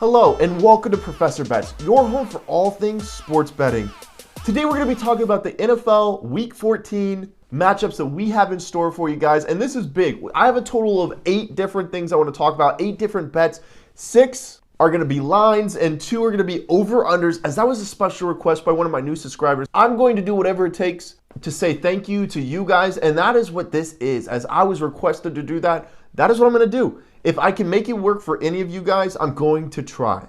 Hello and welcome to Professor Bets, your home for all things sports betting. Today we're going to be talking about the NFL Week 14 matchups that we have in store for you guys, and this is big. I have a total of 8 different things I want to talk about, 8 different bets. 6 are going to be lines and 2 are going to be over-unders, as that was a special request by one of my new subscribers. I'm going to do whatever it takes to say thank you to you guys, and that is what this is. As I was requested to do that, that is what I'm going to do. If I can make it work for any of you guys, I'm going to try.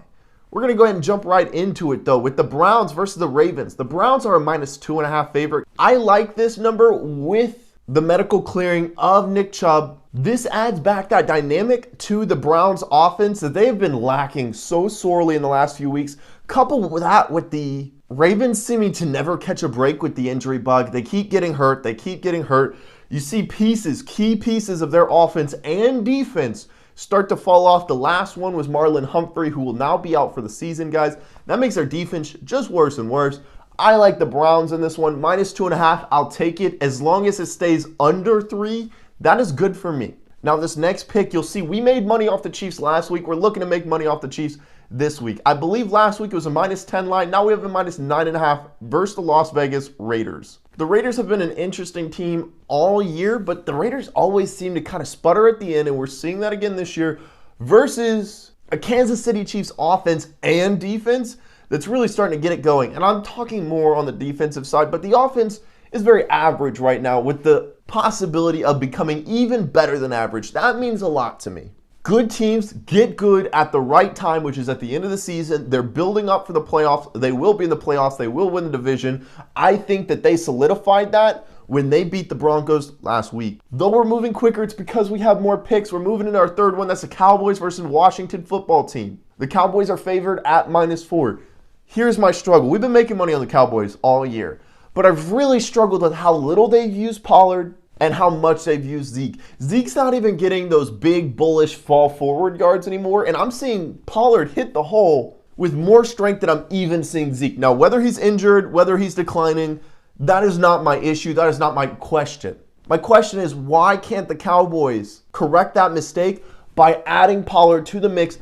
We're going to go ahead and jump right into it, though, with the Browns versus the Ravens. The Browns are a -2.5 favorite. I like this number with the medical clearing of Nick Chubb. This adds back that dynamic to the Browns offense that they've been lacking so sorely in the last few weeks. Coupled with that, with the Ravens seeming to never catch a break with the injury bug. They keep getting hurt. They keep getting hurt. You see pieces, key pieces of their offense and defense start to fall off. The last one was Marlon Humphrey, who will now be out for the season, guys. That makes their defense just worse and worse. I like the Browns in this one. -2.5, I'll take it. As long as it stays under 3, that is good for me. Now, this next pick, you'll see we made money off the Chiefs last week. We're looking to make money off the Chiefs this week. I believe last week it was a -10 line. Now we have a -9.5 versus the Las Vegas Raiders. The Raiders have been an interesting team all year, but the Raiders always seem to kind of sputter at the end, and we're seeing that again this year versus a Kansas City Chiefs offense and defense that's really starting to get it going. And I'm talking more on the defensive side, but the offense is very average right now with the possibility of becoming even better than average. That means a lot to me. Good teams get good at the right time, which is at the end of the season. They're building up for the playoffs. They will be in the playoffs. They will win the division. I think that they solidified that when they beat the Broncos last week. Though we're moving quicker, it's because we have more picks. We're moving into our third one. That's the Cowboys versus Washington football team. The Cowboys are favored at -4. Here's my struggle. We've been making money on the Cowboys all year, but I've really struggled with how little they've used Pollard and how much they've used Zeke. Zeke's not even getting those big, bullish fall forward yards anymore, and I'm seeing Pollard hit the hole with more strength than I'm even seeing Zeke. Now, whether he's injured, whether he's declining, that is not my issue. That is not my question. My question is, why can't the Cowboys correct that mistake by adding Pollard to the mix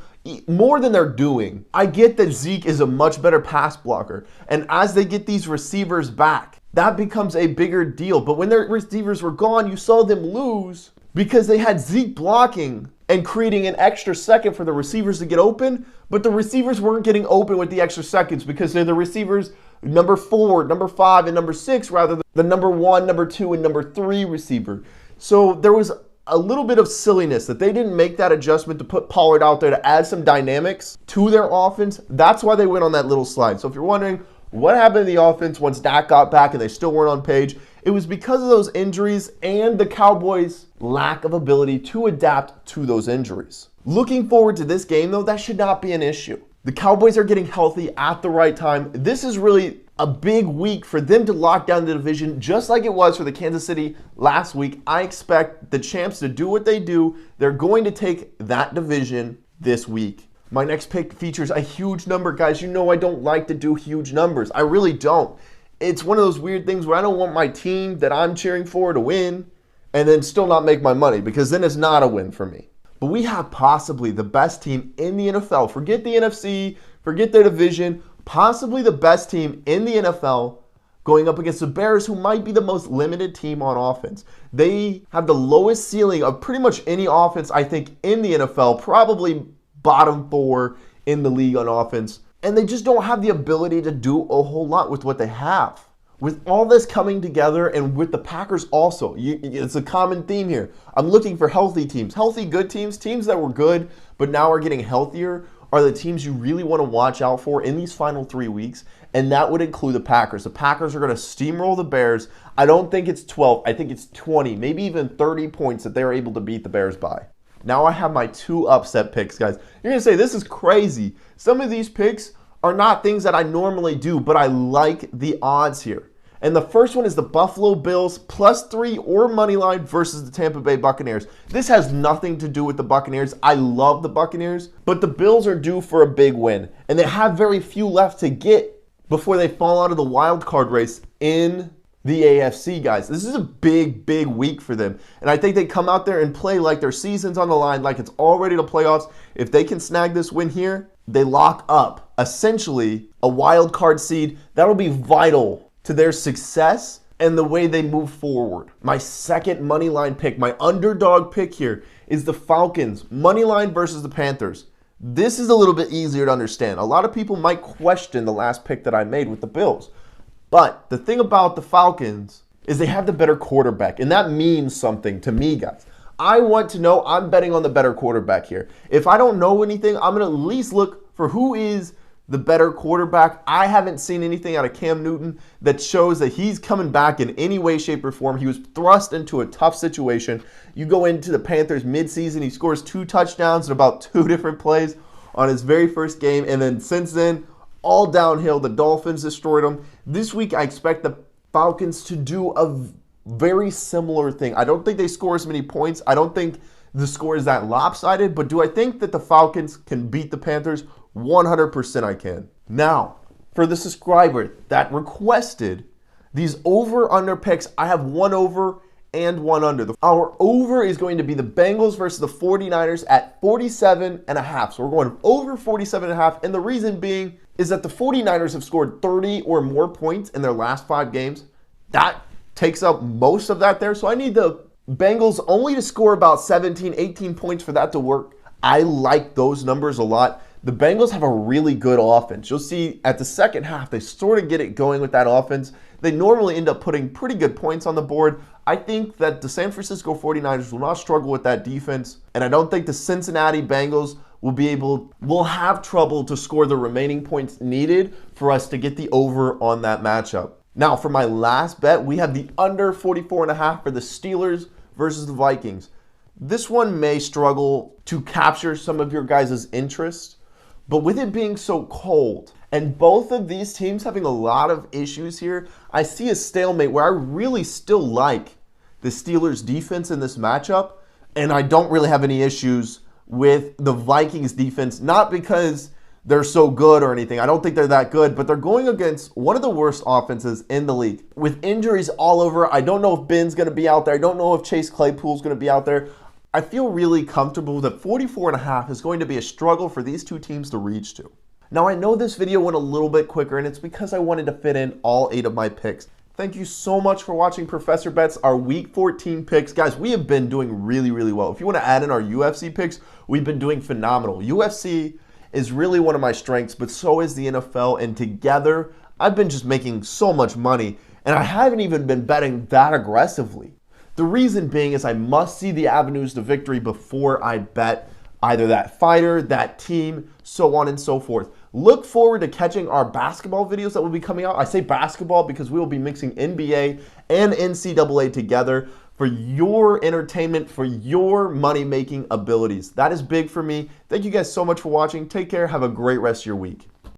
more than they're doing? I get that Zeke is a much better pass blocker, and as they get these receivers back, that becomes a bigger deal. But when their receivers were gone, you saw them lose because they had Zeke blocking and creating an extra second for the receivers to get open, but the receivers weren't getting open with the extra seconds because they're the receivers number 4, number 5, and number 6 rather than the number 1, number 2, and number 3 receiver. So there was a little bit of silliness that they didn't make that adjustment to put Pollard out there to add some dynamics to their offense. That's why they went on that little slide. So if you're wondering what happened to the offense once Dak got back and they still weren't on page, it was because of those injuries and the Cowboys' lack of ability to adapt to those injuries. Looking forward to this game, though, that should not be an issue. The Cowboys are getting healthy at the right time. This is really a big week for them to lock down the division, just like it was for the Kansas City last week. I expect the champs to do what they do. They're going to take that division this week. My next pick features a huge number. Guys, you know I don't like to do huge numbers. I really don't. It's one of those weird things where I don't want my team that I'm cheering for to win and then still not make my money, because then it's not a win for me. But we have possibly the best team in the NFL. Forget the NFC, forget the division. Possibly the best team in the NFL going up against the Bears, who might be the most limited team on offense. They have the lowest ceiling of pretty much any offense, I think, in the NFL, probably bottom 4 in the league on offense. And they just don't have the ability to do a whole lot with what they have. With all this coming together, and with the Packers also, it's a common theme here. I'm looking for healthy teams, healthy, good teams, teams that were good but now are getting healthier are the teams you really want to watch out for in these final 3 weeks, and that would include the Packers. The Packers are going to steamroll the Bears. I don't think it's 12. I think it's 20, maybe even 30 points that they're able to beat the Bears by. Now I have my 2 upset picks, guys. You're going to say, this is crazy. Some of these picks are not things that I normally do, but I like the odds here. And the first one is the Buffalo Bills +3 or money line versus the Tampa Bay Buccaneers. This has nothing to do with the Buccaneers. I love the Buccaneers, but the Bills are due for a big win, and they have very few left to get before they fall out of the wild card race in the AFC, guys. This is a big, big week for them. And I think they come out there and play like their season's on the line, like it's already the playoffs. If they can snag this win here, they lock up essentially a wild card seed. That'll be vital to their success and the way they move forward. My second money line pick, my underdog pick here, is the Falcons money line versus the Panthers. This is a little bit easier to understand. A lot of people might question the last pick that I made with the Bills. But the thing about the Falcons is they have the better quarterback, and that means something to me, guys. I want to know I'm betting on the better quarterback here. If I don't know anything, I'm going to at least look for who is the better quarterback. I haven't seen anything out of Cam Newton that shows that he's coming back in any way, shape, or form. He was thrust into a tough situation. You go into the Panthers midseason, he scores 2 touchdowns in about 2 different plays on his very first game, and then since then, all downhill. The Dolphins destroyed him. This week, I expect the Falcons to do a very similar thing. I don't think they score as many points. I don't think the score is that lopsided, but do I think that the Falcons can beat the Panthers? 100% I can. Now, for the subscriber that requested these over-under picks, I have one over and one under. Our over is going to be the Bengals versus the 49ers at 47.5. So we're going over 47.5, and the reason being is that the 49ers have scored 30 or more points in their last 5 games. That takes up most of that there. So I need the Bengals only to score about 17, 18 points for that to work. I like those numbers a lot. The Bengals have a really good offense. You'll see at the second half, they sort of get it going with that offense. They normally end up putting pretty good points on the board. I think that the San Francisco 49ers will not struggle with that defense, and I don't think the Cincinnati Bengals will have trouble to score the remaining points needed for us to get the over on that matchup. Now, for my last bet, we have the under 44.5 for the Steelers versus the Vikings. This one may struggle to capture some of your guys' interest, but with it being so cold and both of these teams having a lot of issues here, I see a stalemate where I really still like the Steelers' defense in this matchup, and I don't really have any issues with the Vikings' defense, not because they're so good or anything. I don't think they're that good, but they're going against one of the worst offenses in the league. With injuries all over, I don't know if Ben's going to be out there. I don't know if Chase Claypool's going to be out there. I feel really comfortable that 44.5 is going to be a struggle for these two teams to reach to. Now, I know this video went a little bit quicker, and it's because I wanted to fit in all 8 of my picks. Thank you so much for watching Professor Bets, our Week 14 picks. Guys, we have been doing really, really well. If you want to add in our UFC picks, we've been doing phenomenal. UFC is really one of my strengths, but so is the NFL, and together, I've been just making so much money, and I haven't even been betting that aggressively. The reason being is I must see the avenues to victory before I bet either that fighter, that team, so on and so forth. Look forward to catching our basketball videos that will be coming out. I say basketball because we will be mixing NBA and NCAA together for your entertainment, for your money-making abilities. That is big for me. Thank you guys so much for watching. Take care. Have a great rest of your week.